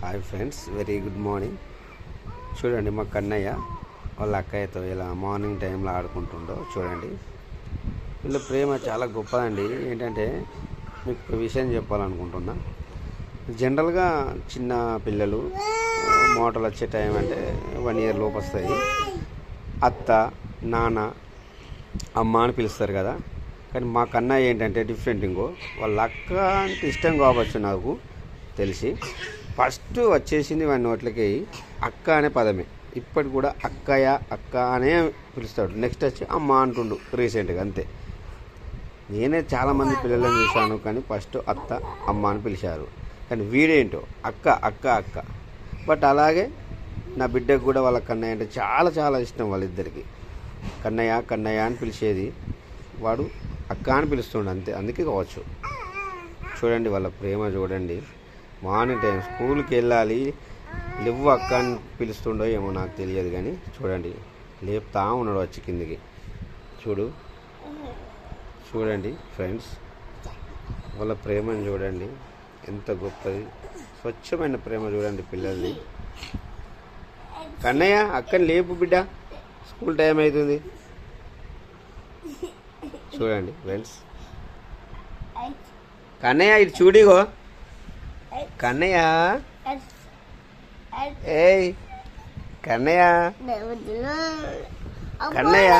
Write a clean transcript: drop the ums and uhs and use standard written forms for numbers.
Hi friends, very good morning. చూడండి, మా కన్నయ్య వాళ్ళ అక్కయ్యతో ఇలా మార్నింగ్ టైంలో ఆడుకుంటుండో చూడండి. వీళ్ళ ప్రేమ చాలా గొప్పదండి. ఏంటంటే మీకు ఒక విషయం చెప్పాలనుకుంటున్నా. జనరల్గా చిన్న పిల్లలు మోటార్లు వచ్చే టైం అంటే 1 year లోపు వస్తాయి. అత్త, నాన్న, అమ్మ అని పిలుస్తారు కదా. కానీ మా కన్నయ్య ఏంటంటే డిఫరెంట్. ఇంకో వాళ్ళ అక్క అంటే ఇష్టం కావచ్చు నాకు తెలిసి. ఫస్ట్ వచ్చేసింది వాడి నోట్లకి అక్క అనే పదమే. ఇప్పటి కూడా అక్కయ్య, అక్క అనే పిలుస్తాడు. నెక్స్ట్ వచ్చి అమ్మ అంటుండు రీసెంట్గా, అంతే. నేనే చాలామంది పిల్లలను చూశాను, కానీ ఫస్ట్ అత్త, అమ్మ అని పిలిచారు. కానీ వీడేంటో అక్క అక్క అక్క. బట్ అలాగే నా బిడ్డకు కూడా వాళ్ళ కన్నయ్య అంటే చాలా చాలా ఇష్టం. వాళ్ళిద్దరికి కన్నయ్య కన్నయ్య అని పిలిచేది, వాడు అక్క అని పిలుస్తుండే, అంతే. అందుకే కావచ్చు. చూడండి వాళ్ళ ప్రేమ చూడండి. మార్నింగ్ టైం స్కూల్కి వెళ్ళాలి, లేవు అక్క అని పిలుస్తుండో ఏమో నాకు తెలియదు, కానీ చూడండి లేపుతా ఉన్నాడు వచ్చి కిందికి. చూడండి ఫ్రెండ్స్, వాళ్ళ ప్రేమను చూడండి ఎంత గొప్పది. స్వచ్ఛమైన ప్రేమ చూడండి పిల్లల్ని. కన్నయ్య అక్కని లేపు బిడ్డ, స్కూల్ టైం అవుతుంది. చూడండి ఫ్రెండ్స్, కన్నయ్య ఇటు చూడిగో. కన్నయ్య, ఏయ్ కన్నయ్య, కన్నయ్య